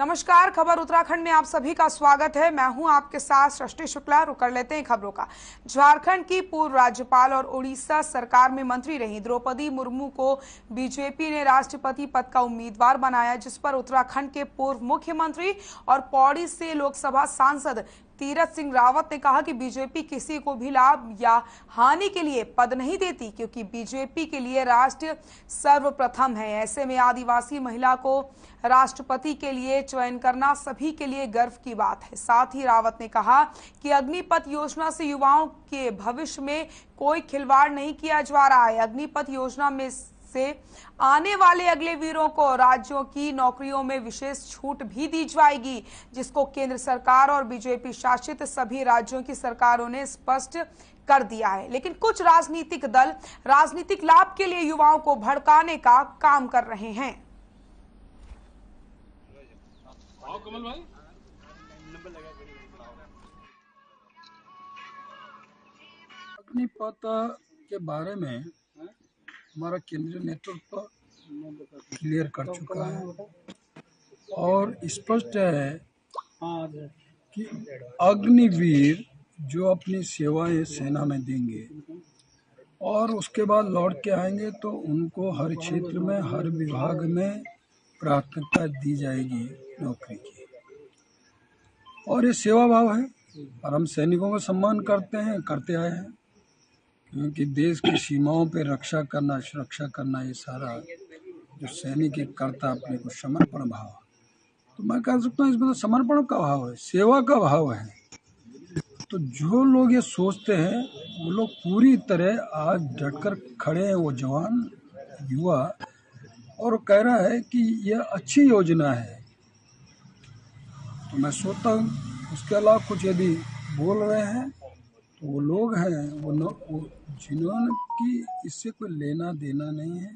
नमस्कार, खबर उत्तराखंड में आप सभी का स्वागत है। मैं हूं आपके साथ सृष्टि शुक्ला। रुक कर लेते हैं खबरों का। झारखंड की पूर्व राज्यपाल और उड़ीसा सरकार में मंत्री रही द्रौपदी मुर्मू को बीजेपी ने राष्ट्रपति पद का उम्मीदवार बनाया, जिस पर उत्तराखंड के पूर्व मुख्यमंत्री और पौड़ी से लोकसभा सांसद तीरथ सिंह रावत ने कहा कि बीजेपी किसी को भी लाभ या हानि के लिए पद नहीं देती, क्योंकि बीजेपी के लिए राष्ट्र सर्वप्रथम है। ऐसे में आदिवासी महिला को राष्ट्रपति के लिए चयन करना सभी के लिए गर्व की बात है। साथ ही रावत ने कहा कि अग्निपथ योजना से युवाओं के भविष्य में कोई खिलवाड़ नहीं किया जा रहा है। अग्निपथ योजना में से आने वाले अगले वीरों को राज्यों की नौकरियों में विशेष छूट भी दी जाएगी, जिसको केंद्र सरकार और बीजेपी शासित सभी राज्यों की सरकारों ने स्पष्ट कर दिया है। लेकिन कुछ राजनीतिक दल राजनीतिक लाभ के लिए युवाओं को भड़काने का काम कर रहे हैं। कमल भाई अग्निपथ के बारे में हमारा केंद्रीय नेतृत्व क्लियर कर चुका है और स्पष्ट है कि अग्निवीर जो अपनी सेवाएं सेना में देंगे और उसके बाद लौट के आएंगे तो उनको हर क्षेत्र में हर विभाग में प्राथमिकता दी जाएगी नौकरी की। और ये सेवा भाव है और हम सैनिकों का सम्मान करते हैं, करते आए हैं, क्योंकि देश की सीमाओं पे रक्षा करना, सुरक्षा करना, ये सारा जो सैनिक करता अपने को समर्पण भाव, तो मैं कह सकता हूँ इसमें तो समर्पण का भाव है, सेवा का भाव है। तो जो लोग ये सोचते हैं वो लोग पूरी तरह आज डटकर खड़े हैं, वो जवान युवा, और कह रहा है कि यह अच्छी योजना है। तो मैं सोचता हूँ उसके अलावा कुछ यदि बोल रहे हैं तो वो लोग हैं वो जिन्होंने कि इससे कोई लेना देना नहीं है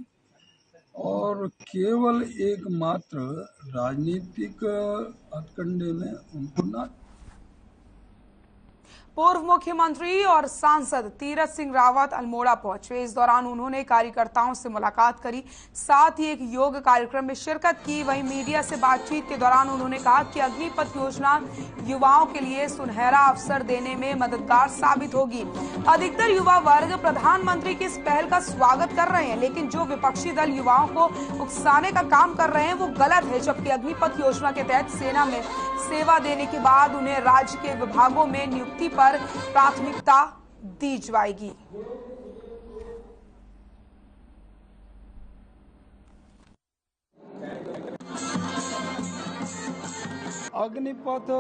और केवल एकमात्र राजनीतिक हथकंडे में उनको ना। पूर्व मुख्यमंत्री और सांसद तीरथ सिंह रावत अल्मोड़ा पहुंचे। इस दौरान उन्होंने कार्यकर्ताओं से मुलाकात करी, साथ ही एक योग कार्यक्रम में शिरकत की। वहीं मीडिया से बातचीत के दौरान उन्होंने कहा कि अग्निपथ योजना युवाओं के लिए सुनहरा अवसर देने में मददगार साबित होगी। अधिकतर युवा वर्ग प्रधानमंत्री की इस पहल का स्वागत कर रहे हैं, लेकिन जो विपक्षी दल युवाओं को उकसाने का काम कर रहे हैं वो गलत है। जबकि अग्निपथ योजना के तहत सेना में सेवा देने के बाद उन्हें राज्य के विभागों में नियुक्ति पर प्राथमिकता दी जाएगी। अग्निपथ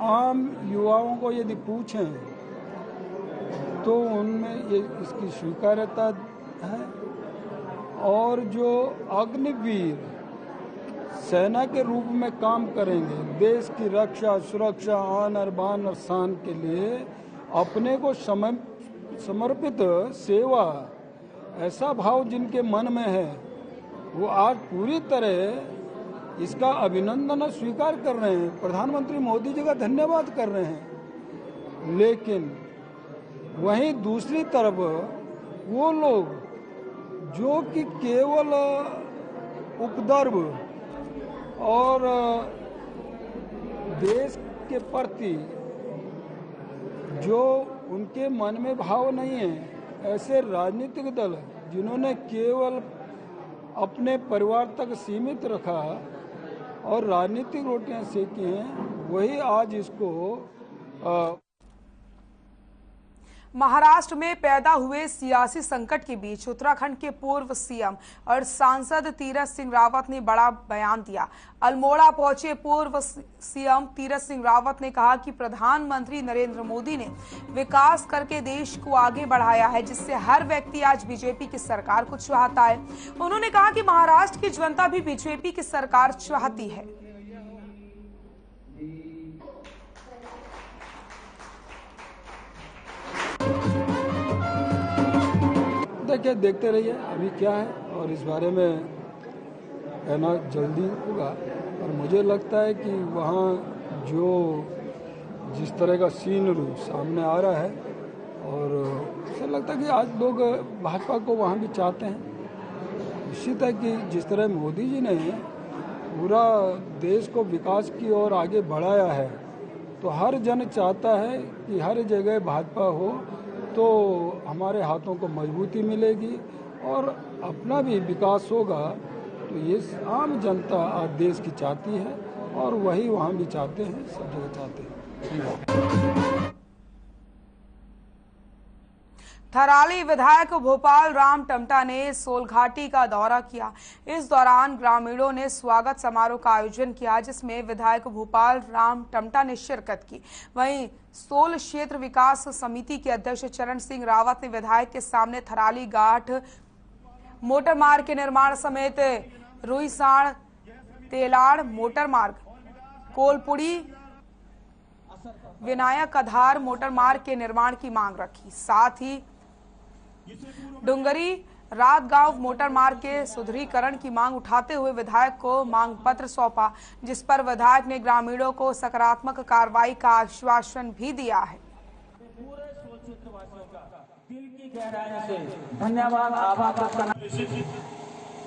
आम युवाओं को यदि पूछें तो उनमें ये इसकी स्वीकार्यता है, और जो अग्निवीर सेना के रूप में काम करेंगे, देश की रक्षा, सुरक्षा, आन और बान और शान के लिए अपने को समर्पित सेवा, ऐसा भाव जिनके मन में है, वो आज पूरी तरह इसका अभिनंदन स्वीकार कर रहे हैं, प्रधानमंत्री मोदी जी का धन्यवाद कर रहे हैं। लेकिन वहीं दूसरी तरफ वो लोग जो कि केवल उपद्रव और देश के प्रति जो उनके मन में भाव नहीं है, ऐसे राजनीतिक दल जिन्होंने केवल अपने परिवार तक सीमित रखा और राजनीतिक रोटियां सेकी हैं, वही आज इसको महाराष्ट्र में पैदा हुए सियासी संकट के बीच उत्तराखंड के पूर्व सीएम और सांसद तीरथ सिंह रावत ने बड़ा बयान दिया। अल्मोड़ा पहुंचे पूर्व सीएम तीरथ सिंह रावत ने कहा कि प्रधानमंत्री नरेंद्र मोदी ने विकास करके देश को आगे बढ़ाया है, जिससे हर व्यक्ति आज बीजेपी की सरकार को चाहता है। उन्होंने कहा कि महाराष्ट्र की जनता भी बीजेपी की सरकार चाहती है। देखते रहिए अभी क्या है, और इस बारे में कहना जल्दी होगा। और मुझे लगता है कि वहाँ जो जिस तरह का सीनरी सामने आ रहा है, और मुझे लगता है कि आज लोग भाजपा को वहाँ भी चाहते हैं। निश्चित है कि जिस तरह मोदी जी ने पूरा देश को विकास की ओर आगे बढ़ाया है, तो हर जन चाहता है कि हर जगह भाजपा हो तो हमारे हाथों को मजबूती मिलेगी और अपना भी विकास होगा। तो ये आम जनता आज देश की चाहती है और वही वहाँ भी चाहते हैं, सब जगह चाहते हैं। थराली विधायक भोपाल राम टमटा ने सोलघाटी का दौरा किया। इस दौरान ग्रामीणों ने स्वागत समारोह का आयोजन किया, जिसमें विधायक भोपाल राम टमटा ने शिरकत की। वहीं सोल क्षेत्र विकास समिति के अध्यक्ष चरण सिंह रावत ने विधायक के सामने थराली घाट मोटर मार्ग के निर्माण समेत रुईसाण तेलाड़ मोटर मार्ग, कोलपुड़ी विनायक आधार मोटर मार्ग के निर्माण की मांग रखी। साथ ही डुंगरी रातगांव मोटर मार्ग के सुदृढ़ीकरण की मांग उठाते हुए विधायक को मांग पत्र सौंपा, जिस पर विधायक ने ग्रामीणों को सकारात्मक कार्रवाई का आश्वासन भी दिया है। पूरे सोल क्षेत्रवासियों का दिल की गहराई से धन्यवाद, आभार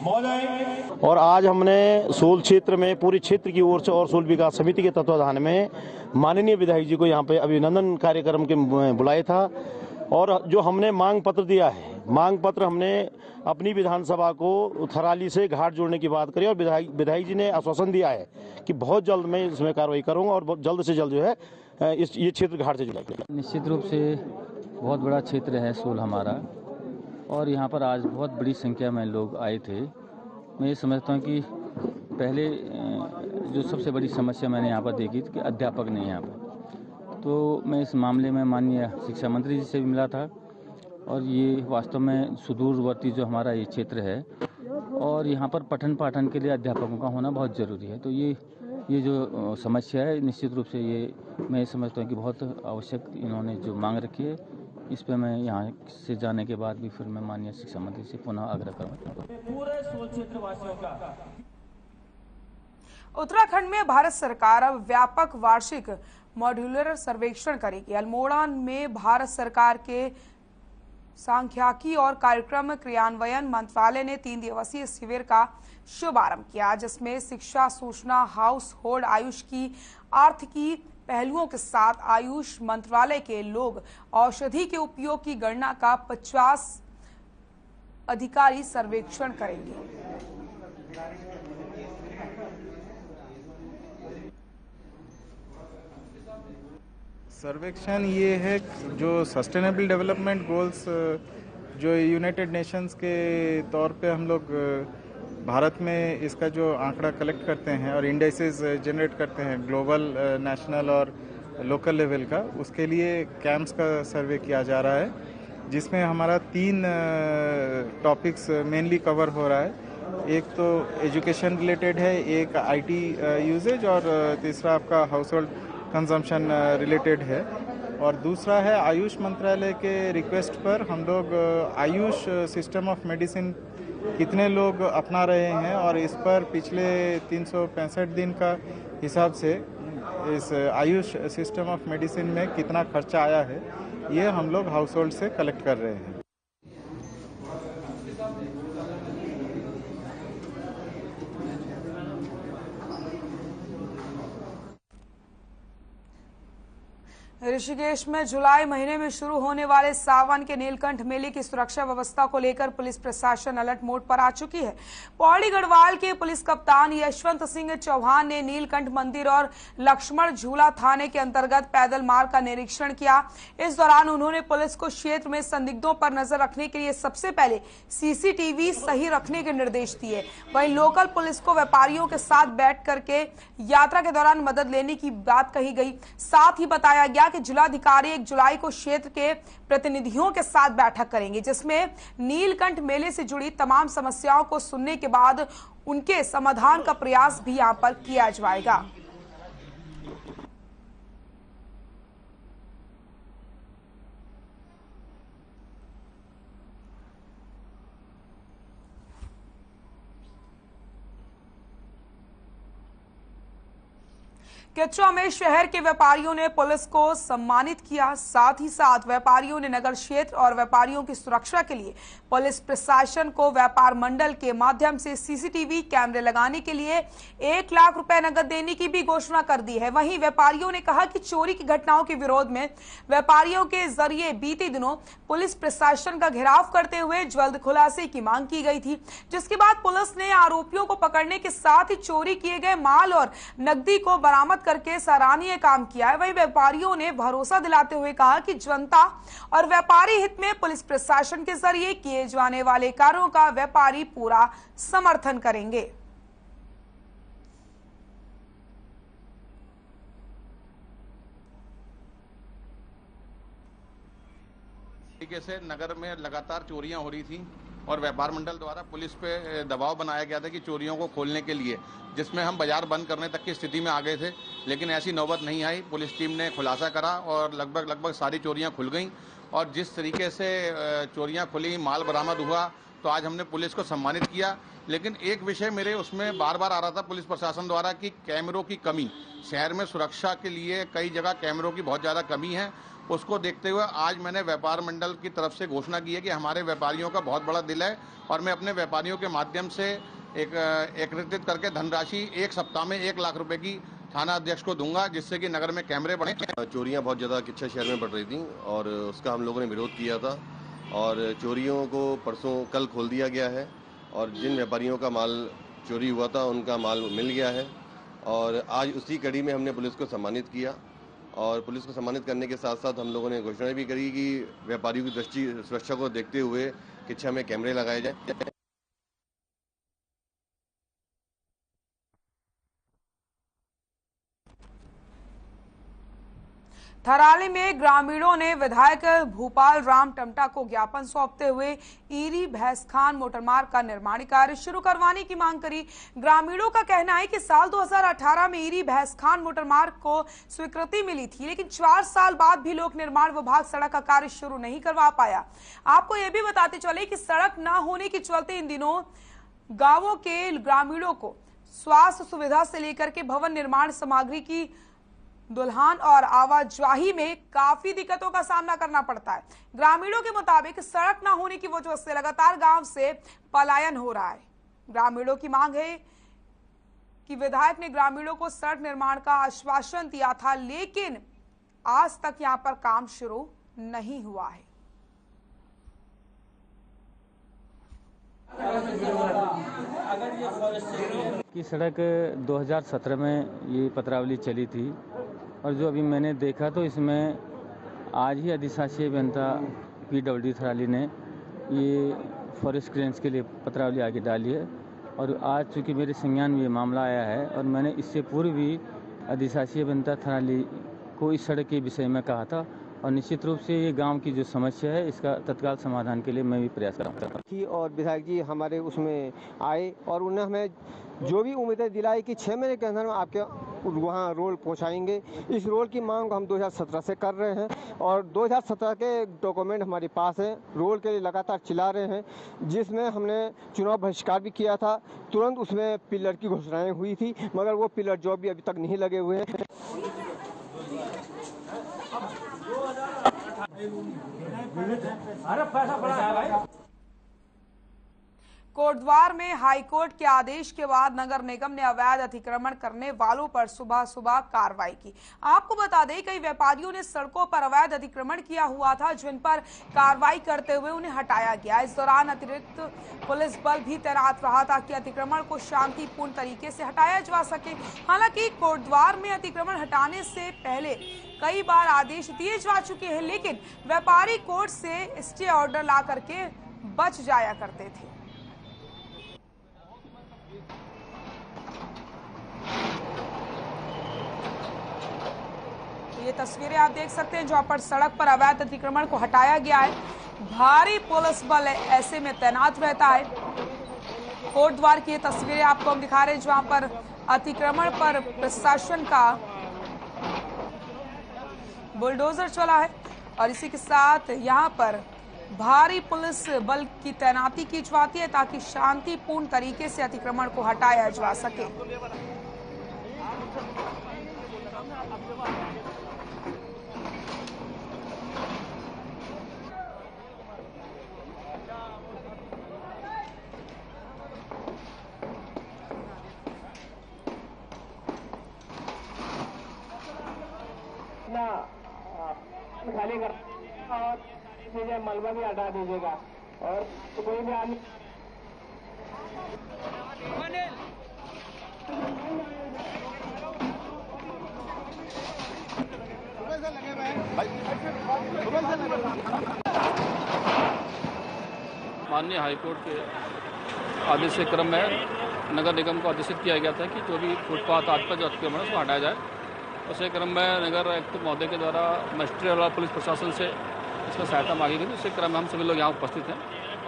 महोदय। और आज हमने सोल क्षेत्र में पूरे क्षेत्र की ओर से और सोल विकास समिति के तत्वाधान में माननीय विधायक जी को यहाँ पे अभिनंदन कार्यक्रम के बुलाया था। और जो हमने मांग पत्र दिया है, मांग पत्र हमने अपनी विधानसभा को थराली से घाट जोड़ने की बात करी और विधायक जी ने आश्वासन दिया है कि बहुत जल्द मैं इसमें कार्रवाई करूंगा और जल्द से जल्द जो है ये क्षेत्र घाट से जुड़ेगा। निश्चित रूप से बहुत बड़ा क्षेत्र है सोल हमारा, और यहाँ पर आज बहुत बड़ी संख्या में लोग आए थे। मैं ये समझता हूँ कि पहले जो सबसे बड़ी समस्या मैंने यहाँ पर देखी थी कि अध्यापक नहीं यहाँ पर, तो मैं इस मामले में माननीय शिक्षा मंत्री जी से भी मिला था। और ये वास्तव में सुदूरवर्ती जो हमारा ये क्षेत्र है और यहाँ पर पठन पाठन के लिए अध्यापकों का होना बहुत ज़रूरी है। तो ये जो समस्या है, निश्चित रूप से ये मैं समझता हूँ कि बहुत आवश्यक इन्होंने जो मांग रखी है, इस पर मैं यहाँ से जाने के बाद भी फिर मैं माननीय शिक्षा मंत्री से पुनः आग्रह करूँगा। पूरे सोल क्षेत्रवासियों का उत्तराखंड में भारत सरकार अब व्यापक वार्षिक मॉड्यूलर सर्वेक्षण करेगी। अल्मोड़ा में भारत सरकार के सांख्यिकी और कार्यक्रम क्रियान्वयन मंत्रालय ने 3 दिवसीय शिविर का शुभारंभ किया, जिसमें शिक्षा, सूचना, हाउस होल्ड, आयुष की आर्थिकी पहलुओं के साथ आयुष मंत्रालय के लोग औषधि के उपयोग की गणना का 50 अधिकारी सर्वेक्षण करेंगे। सर्वेक्षण ये है जो सस्टेनेबल डेवलपमेंट गोल्स जो यूनाइटेड नेशंस के तौर पे हम लोग भारत में इसका जो आंकड़ा कलेक्ट करते हैं और इंडेक्सेस जनरेट करते हैं ग्लोबल, नेशनल और लोकल लेवल का, उसके लिए कैंप्स का सर्वे किया जा रहा है, जिसमें हमारा 3 टॉपिक्स मेनली कवर हो रहा है। एक तो एजुकेशन रिलेटेड है, एक आईटी यूजेज और तीसरा आपका हाउस होल्ड कंजम्पशन रिलेटेड है। और दूसरा है आयुष मंत्रालय के रिक्वेस्ट पर हम लोग आयुष सिस्टम ऑफ मेडिसिन कितने लोग अपना रहे हैं और इस पर पिछले 365 दिन का हिसाब से इस आयुष सिस्टम ऑफ मेडिसिन में कितना खर्चा आया है, ये हम लोग हाउस होल्ड से कलेक्ट कर रहे हैं। ऋषिकेश में जुलाई महीने में शुरू होने वाले सावन के नीलकंठ मेले की सुरक्षा व्यवस्था को लेकर पुलिस प्रशासन अलर्ट मोड पर आ चुकी है। पौड़ी गढ़वाल के पुलिस कप्तान यशवंत सिंह चौहान ने नीलकंठ मंदिर और लक्ष्मण झूला थाने के अंतर्गत पैदल मार्ग का निरीक्षण किया। इस दौरान उन्होंने पुलिस को क्षेत्र में संदिग्धों पर नजर रखने के लिए सबसे पहले सीसीटीवी सही रखने के निर्देश दिए। वहीं लोकल पुलिस को व्यापारियों के साथ बैठ करके यात्रा के दौरान मदद लेने की बात कही गई। साथ ही बताया गया कि जिलाधिकारी 1 जुलाई को क्षेत्र के प्रतिनिधियों के साथ बैठक करेंगे, जिसमें नीलकंठ मेले से जुड़ी तमाम समस्याओं को सुनने के बाद उनके समाधान का प्रयास भी यहां पर किया जाएगा। किच्चा में शहर के व्यापारियों ने पुलिस को सम्मानित किया। साथ ही साथ व्यापारियों ने नगर क्षेत्र और व्यापारियों की सुरक्षा के लिए पुलिस प्रशासन को व्यापार मंडल के माध्यम से सीसीटीवी कैमरे लगाने के लिए 1 लाख रुपए नकद देने की भी घोषणा कर दी है। वहीं व्यापारियों ने कहा कि चोरी की घटनाओं के विरोध में व्यापारियों के जरिए बीते दिनों पुलिस प्रशासन का घेराव करते हुए जल्द खुलासे की मांग की गई थी, जिसके बाद पुलिस ने आरोपियों को पकड़ने के साथ ही चोरी किए गए माल और नकदी को बरामद करके सराहनीय काम किया है। वहीं व्यापारियों ने भरोसा दिलाते हुए कहा कि जनता और व्यापारी हित में पुलिस प्रशासन के जरिए किए जाने वाले कार्यों का व्यापारी पूरा समर्थन करेंगे। तरीके से नगर में लगातार चोरियां हो रही थी और व्यापार मंडल द्वारा पुलिस पे दबाव बनाया गया था कि चोरियों को खोलने के लिए, जिसमें हम बाजार बंद करने तक की स्थिति में आ गए थे, लेकिन ऐसी नौबत नहीं आई। पुलिस टीम ने खुलासा करा और लगभग सारी चोरियां खुल गईं और जिस तरीके से चोरियां खुली, माल बरामद हुआ, तो आज हमने पुलिस को सम्मानित किया। लेकिन एक विषय मेरे उसमें बार बार आ रहा था पुलिस प्रशासन द्वारा कि कैमरों की कमी, शहर में सुरक्षा के लिए कई जगह कैमरों की बहुत ज़्यादा कमी है। उसको देखते हुए आज मैंने व्यापार मंडल की तरफ से घोषणा की है कि हमारे व्यापारियों का बहुत बड़ा दिल है और मैं अपने व्यापारियों के माध्यम से एकत्रित करके धनराशि 1 सप्ताह में 1 लाख रुपए की थाना अध्यक्ष को दूंगा, जिससे कि नगर में कैमरे बढ़े। चोरियां बहुत ज़्यादा किच्चा शहर में बढ़ रही थी और उसका हम लोगों ने विरोध किया था और चोरियों को कल खोल दिया गया है और जिन व्यापारियों का माल चोरी हुआ था उनका माल मिल गया है और आज उसी कड़ी में हमने पुलिस को सम्मानित किया और पुलिस को सम्मानित करने के साथ साथ हम लोगों ने घोषणा भी करी कि व्यापारियों की दृष्टि सुरक्षा को देखते हुए किच्चा में कैमरे लगाए जाए। थराली में ग्रामीणों ने विधायक भूपाल राम टमटा को ज्ञापन सौंपते हुए ईरी भैंसखान मोटरमार्ग का निर्माण कार्य शुरू करवाने की मांग करी। ग्रामीणों का कहना है कि साल 2018 में ईरी भैंसखान मोटरमार्ग को स्वीकृति मिली थी, लेकिन 4 साल बाद भी लोक निर्माण विभाग सड़क का कार्य शुरू नहीं करवा पाया। आपको यह भी बताते चले कि सड़क न होने के चलते इन दिनों गांवों के ग्रामीणों को स्वास्थ्य सुविधा से लेकर के भवन निर्माण सामग्री की दुल्हन और आवाजाही में काफी दिक्कतों का सामना करना पड़ता है। ग्रामीणों के मुताबिक सड़क न होने की वजह से लगातार गांव से पलायन हो रहा है। ग्रामीणों की मांग है कि विधायक ने ग्रामीणों को सड़क निर्माण का आश्वासन दिया था, लेकिन आज तक यहां पर काम शुरू नहीं हुआ है। की सड़क 2017 में ये पत्रावली चली थी और जो अभी मैंने देखा तो इसमें आज ही अधिशासी अभियंता PWD थराली ने ये फॉरेस्ट क्लियरेंस के लिए पत्रावली आगे डाली है और आज चूँकि मेरे संज्ञान में ये मामला आया है और मैंने इससे पूर्व भी अधिशासी अभियंता थराली को इस सड़क के विषय में कहा था और निश्चित रूप से ये गांव की जो समस्या है इसका तत्काल समाधान के लिए मैं भी प्रयास करूँगा। और विधायक जी हमारे उसमें आए और उन्होंने हमें जो भी उम्मीदें दिलाई कि 6 महीने के अंदर में आपके वहाँ रोड पहुँचाएंगे। इस रोड की मांग हम 2017 से कर रहे हैं और 2017 के डॉक्यूमेंट हमारे पास है। रोड के लिए लगातार चिल्ला रहे हैं, जिसमें हमने चुनाव बहिष्कार भी किया था। तुरंत उसमें पिलर की घोषणाएं हुई थी, मगर वो पिलर जो भी अभी तक नहीं लगे हुए हैं। अरे पैसा पड़ा है भाई। कोटद्वार में हाईकोर्ट के आदेश के बाद नगर निगम ने अवैध अतिक्रमण करने वालों पर सुबह सुबह कार्रवाई की। आपको बता दें, कई व्यापारियों ने सड़कों पर अवैध अतिक्रमण किया हुआ था, जिन पर कार्रवाई करते हुए उन्हें हटाया गया। इस दौरान अतिरिक्त पुलिस बल भी तैनात रहा ताकि अतिक्रमण को शांतिपूर्ण तरीके से हटाया जा सके। हालांकि कोटद्वार में अतिक्रमण हटाने से पहले कई बार आदेश दिए जा चुके हैं, लेकिन व्यापारी कोर्ट से स्टे ऑर्डर ला करके बच जाया करते थे। ये तस्वीरें आप देख सकते हैं जहां पर सड़क पर अवैध अतिक्रमण को हटाया गया है। भारी पुलिस बल ऐसे में तैनात रहता है। कोटद्वार की ये तस्वीरें आपको हम दिखा रहे हैं जहां पर अतिक्रमण पर प्रशासन का बुलडोजर चला है और इसी के साथ यहां पर भारी पुलिस बल की तैनाती की जाती है ताकि शांतिपूर्ण तरीके से अतिक्रमण को हटाया जा सके। स्टेज है मलबा भी हटा दीजिएगा और तो कोई भी आदमी माननीय हाईकोर्ट के आदेश के क्रम में नगर निगम को आदेशित किया गया था कि जो भी फुटपाथ आदि पर जो अतिक्रमण है उसको हटाया जाए। उसी क्रम में नगर आयुक्त महोदय के द्वारा मजिस्ट्रेट और पुलिस प्रशासन से इसमें सहायता मांगी गई। उसी क्रम में हम सभी लोग यहाँ उपस्थित हैं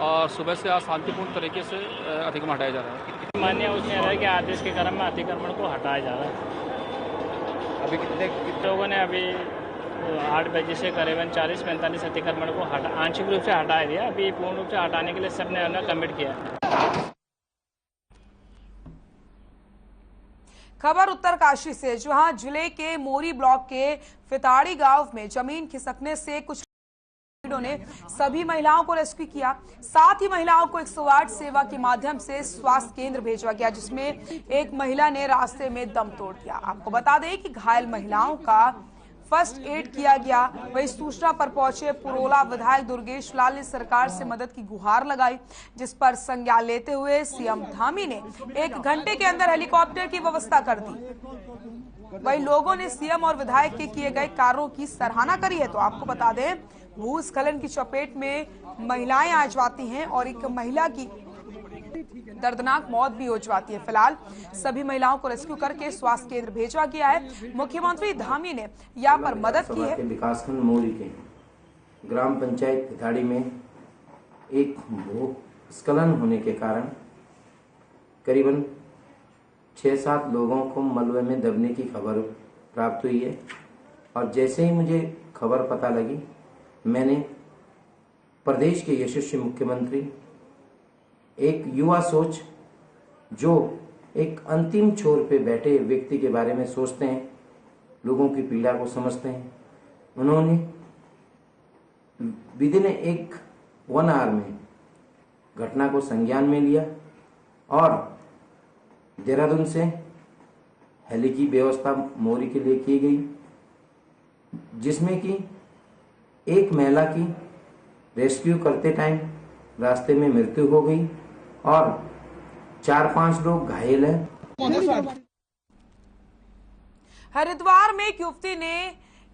और सुबह से आज शांतिपूर्ण तरीके से अतिक्रमण हटाया जा रहा है। माननीय उच्च न्यायालय के आदेश के क्रम में अतिक्रमण को हटाया जा रहा है। अभी कितने लोगों ने अभी 8 बजे से करीबन 40-45 अतिक्रमण को आंशिक रूप से हटा दिया। अभी पूर्ण रूप से हटाने के लिए सबने कमिट किया। खबर उत्तरकाशी से, जहां जिले के मोरी ब्लॉक के फिताड़ी गांव में जमीन खिसकने से कुछ ने सभी महिलाओं को रेस्क्यू किया। साथ ही महिलाओं को 108 सेवा के माध्यम से स्वास्थ्य केंद्र भेजा गया, जिसमें एक महिला ने रास्ते में दम तोड़ दिया। आपको बता दें कि घायल महिलाओं का फर्स्ट एड किया गया। वही सूचना पर पहुंचे पुरोला विधायक दुर्गेश लाल ने सरकार से मदद की गुहार लगाई, जिस पर संज्ञान लेते हुए सीएम धामी ने 1 घंटे के अंदर हेलीकॉप्टर की व्यवस्था कर दी। वही लोगों ने सीएम और विधायक के किए गए कार्यों की सराहना करी है। तो आपको बता दें, भूस्खलन की चपेट में महिलाएं आ जाती हैं और एक महिला की दर्दनाक मौत भी हो जाती है। फिलहाल सभी महिलाओं को रेस्क्यू करके स्वास्थ्य केंद्र भेजा गया है। मुख्यमंत्री धामी ने यहाँ पर मदद की है। विकासखंड मोरी के ग्राम पंचायत फिताड़ी में एक भूस्खलन होने के कारण करीबन 6-7 लोगों को मलबे में दबने की खबर प्राप्त हुई है और जैसे ही मुझे खबर पता लगी, मैंने प्रदेश के यशस्वी मुख्यमंत्री, एक युवा सोच जो एक अंतिम छोर पे बैठे व्यक्ति के बारे में सोचते हैं, लोगों की पीड़ा को समझते हैं, उन्होंने विदिन 1 आवर में घटना को संज्ञान में लिया और देहरादून से हेली की व्यवस्था मोरी के लिए की गई, जिसमें कि एक महिला की रेस्क्यू करते टाइम रास्ते में मृत्यु हो गई और 4-5 लोग घायल हैं। हरिद्वार में एक युवती ने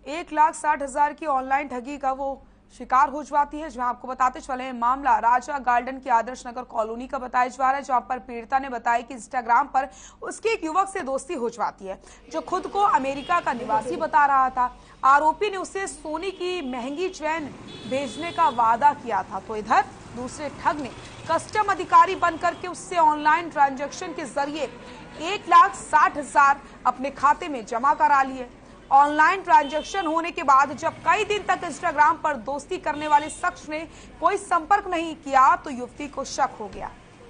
1,60,000 की ऑनलाइन ठगी का वो शिकार हो जाती है। जहां आपको बताते चले, मामला राजा गार्डन की आदर्श नगर कॉलोनी का बताया जा रहा है, जहां पर पीड़िता ने बताया कि इंस्टाग्राम पर उसकी एक युवक से दोस्ती हो जाती है, जो खुद को अमेरिका का निवासी बता रहा था। आरोपी ने उसे सोने की महंगी चैन भेजने का वादा किया था। तो इधर दूसरे ठग ने कस्टम अधिकारी बनकर के उससे ऑनलाइन ट्रांजैक्शन के जरिए 1,60,000 अपने खाते में जमा करा लिए। ऑनलाइन ट्रांजैक्शन होने के बाद जब कई दिन तक इंस्टाग्राम पर दोस्ती करने वाले शख्स ने कोई संपर्क नहीं किया, तो युवती को शक हो गया,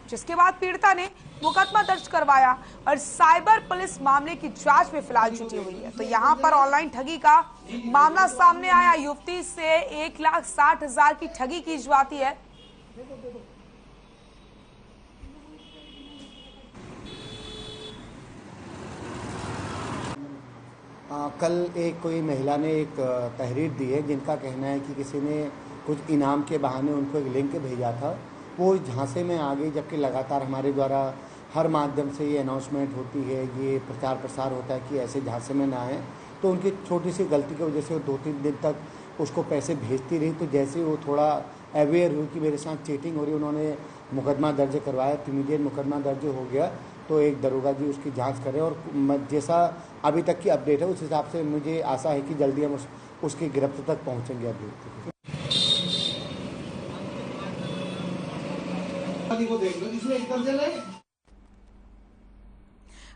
जिसके बाद पीड़िता ने मुकदमा दर्ज करवाया और साइबर पुलिस मामले की जांच में फिलहाल जुटी हुई है। तो यहां पर ऑनलाइन ठगी का मामला सामने आया। युवती से 1,60,000 की ठगी की जाती है। कल कोई महिला ने एक तहरीर दी है, जिनका कहना है कि किसी ने कुछ इनाम के बहाने उनको एक लिंक भेजा था। वो झांसे में आ गई, जबकि लगातार हमारे द्वारा हर माध्यम से ये अनाउंसमेंट होती है, ये प्रचार प्रसार होता है कि ऐसे झांसे में ना आए। तो उनकी छोटी सी गलती की वजह से वो 2-3 दिन तक उसको पैसे भेजती रही। तो जैसे ही वो थोड़ा अवेयर हुई कि मेरे साथ चीटिंग हो रही, उन्होंने मुकदमा दर्ज करवाया। इमीडिएट मुकदमा दर्ज हो गया। तो एक दरोगा जी उसकी जांच करें और जैसा अभी तक की अपडेट है उस हिसाब से मुझे आशा है कि जल्दी हम उसकी गिरफ्त तक पहुंचेंगे।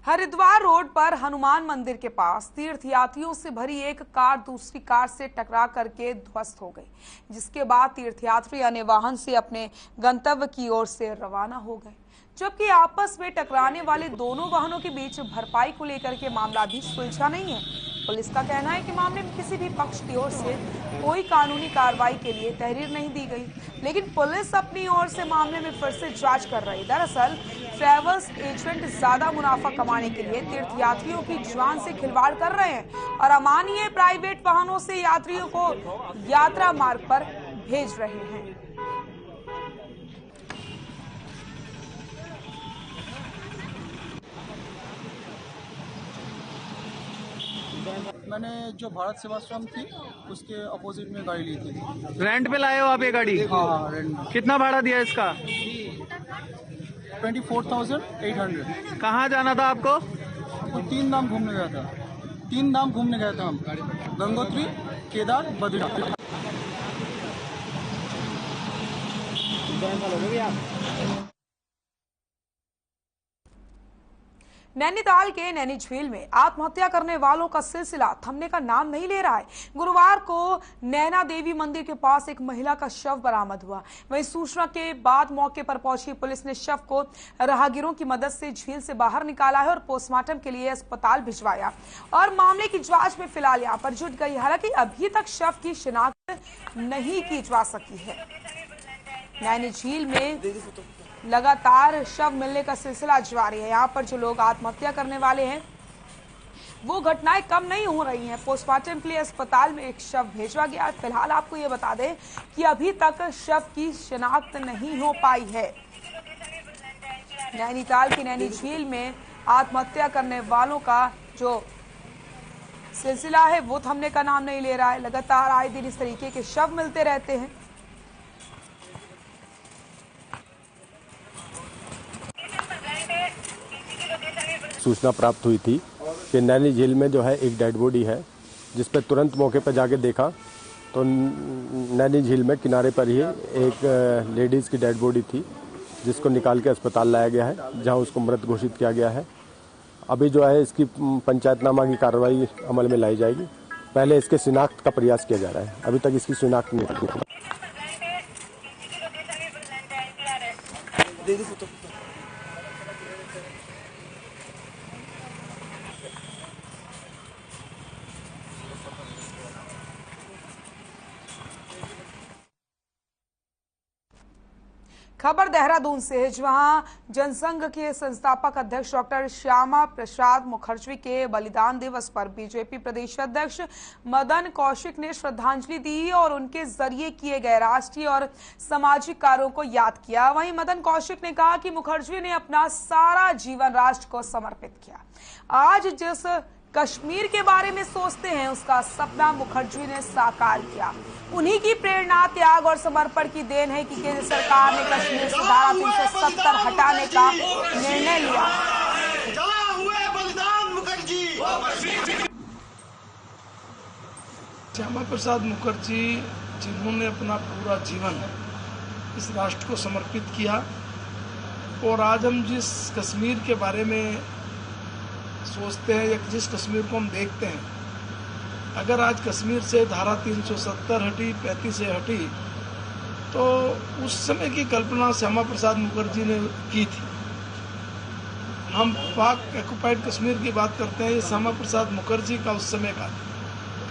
हरिद्वार रोड पर हनुमान मंदिर के पास तीर्थयात्रियों से भरी एक कार दूसरी कार से टकरा करके ध्वस्त हो गई, जिसके बाद तीर्थयात्री अन्य वाहन से अपने गंतव्य की ओर से रवाना हो गए। जबकि आपस में टकराने वाले दोनों वाहनों के बीच भरपाई को लेकर के मामला अभी सुलझा नहीं है। पुलिस का कहना है कि मामले में किसी भी पक्ष की ओर से कोई कानूनी कार्रवाई के लिए तहरीर नहीं दी गई, लेकिन पुलिस अपनी ओर से मामले में फिर से जांच कर रही है। दरअसल ट्रैवल्स एजेंट ज्यादा मुनाफा कमाने के लिए तीर्थयात्रियों की जान से खिलवाड़ कर रहे हैं और अमानवीय प्राइवेट वाहनों से यात्रियों को यात्रा मार्ग पर भेज रहे हैं। मैंने जो भारत सेवाश्रम थी उसके अपोजिट में गाड़ी ली थी। रेंट पे लाए हो आप ये गाड़ी? हाँ, रेंट। कितना भाड़ा दिया इसका? 24,800। कहाँ जाना था आपको? तो 3 धाम घूमने गया था। 3 धाम घूमने गए थे हम, गंगोत्री, केदार, बद्रीनाथ। नैनीताल के नैनी झील में आत्महत्या करने वालों का सिलसिला थमने का नाम नहीं ले रहा है। गुरुवार को नैना देवी मंदिर के पास एक महिला का शव बरामद हुआ। वहीं सूचना के बाद मौके पर पहुंची पुलिस ने शव को राहगीरों की मदद से झील से बाहर निकाला है और पोस्टमार्टम के लिए अस्पताल भिजवाया और मामले की जांच में फिलहाल यहाँ पर जुट गई। हालांकि अभी तक शव की शिनाख्त नहीं की जा सकी है। नैनी झील में लगातार शव मिलने का सिलसिला जारी है। यहाँ पर जो लोग आत्महत्या करने वाले हैं वो घटनाएं कम नहीं हो रही हैं। पोस्टमार्टम के लिए अस्पताल में एक शव भेजा गया। फिलहाल आपको ये बता दें कि अभी तक शव की शिनाख्त नहीं हो पाई है। नैनीताल की नैनी झील में आत्महत्या करने वालों का जो सिलसिला है वो थमने का नाम नहीं ले रहा है। लगातार आए दिन इस तरीके के शव मिलते रहते हैं। सूचना प्राप्त हुई थी कि नैनी झील में जो है एक डेड बॉडी है, जिस पर तुरंत मौके पर जाके देखा तो नैनी झील में किनारे पर ही एक लेडीज़ की डेड बॉडी थी, जिसको निकाल के अस्पताल लाया गया है, जहां उसको मृत घोषित किया गया है। अभी जो है इसकी पंचायतनामा की कार्रवाई अमल में लाई जाएगी। पहले इसके शिनाख्त का प्रयास किया जा रहा है। अभी तक इसकी शिनाख्त नहीं हुई। खबर देहरादून से है, जहां जनसंघ के संस्थापक अध्यक्ष डॉक्टर श्यामा प्रसाद मुखर्जी के बलिदान दिवस पर बीजेपी प्रदेश अध्यक्ष मदन कौशिक ने श्रद्धांजलि दी और उनके जरिए किए गए राष्ट्रीय और सामाजिक कार्यों को याद किया। वहीं मदन कौशिक ने कहा कि मुखर्जी ने अपना सारा जीवन राष्ट्र को समर्पित किया। आज जिस कश्मीर के बारे में सोचते हैं उसका सपना मुखर्जी ने साकार किया। उन्हीं की प्रेरणा, त्याग और समर्पण की देन है कि केंद्र सरकार ने कश्मीर से धारा 370 हटाने का निर्णय लिया। श्यामा प्रसाद मुखर्जी जिन्होंने अपना पूरा जीवन इस राष्ट्र को समर्पित किया, और आज हम जिस कश्मीर के बारे में सोचते हैं या जिस कश्मीर को हम देखते हैं, अगर आज कश्मीर से धारा 370 हटी, 35 से हटी, तो उस समय की कल्पना श्यामा प्रसाद मुखर्जी ने की थी। हम पाक ऑक्युपाइड कश्मीर की बात करते हैं, ये श्यामा प्रसाद मुखर्जी का उस समय का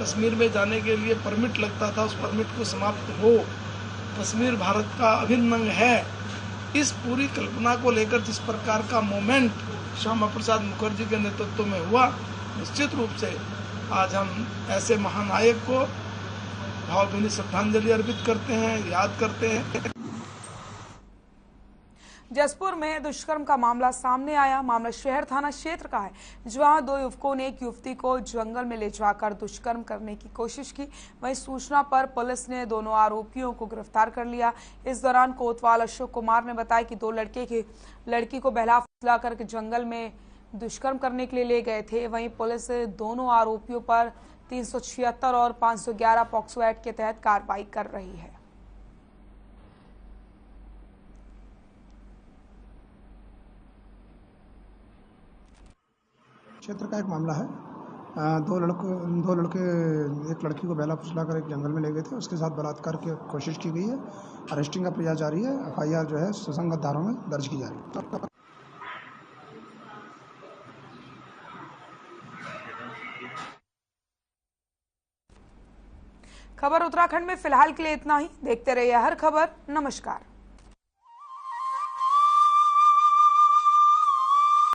कश्मीर में जाने के लिए परमिट लगता था, उस परमिट को समाप्त हो, कश्मीर भारत का अभिन्न अंग है। इस पूरी कल्पना को लेकर जिस प्रकार का मोमेंट श्यामा प्रसाद मुखर्जी के नेतृत्व में हुआ, निश्चित रूप से आज हम ऐसे महानायक को भावभीनी श्रद्धांजलि अर्पित करते हैं, याद करते हैं। जसपुर में दुष्कर्म का मामला सामने आया। मामला शहर थाना क्षेत्र का है, जहां 2 युवकों ने एक युवती को जंगल में ले जाकर दुष्कर्म करने की कोशिश की। वहीं सूचना पर पुलिस ने दोनों आरोपियों को गिरफ्तार कर लिया। इस दौरान कोतवाल अशोक कुमार ने बताया कि 2 लड़की को बहला फुसला कर जंगल में दुष्कर्म करने के लिए ले गए थे। वहीं पुलिस दोनों आरोपियों पर 376 और 511 पॉक्सो एक्ट के तहत कार्रवाई कर रही है। क्षेत्र का एक मामला है। 2 लड़के एक लड़की को बहला फुसला कर एक जंगल में ले गए थे, उसके साथ बलात्कार की कोशिश की गई है। अरेस्टिंग का प्रयास जारी है। FIR जो है सुसंगत धाराओं में दर्ज की जा रही है। खबर उत्तराखंड में फिलहाल के लिए इतना ही। देखते रहिए हर खबर। नमस्कार।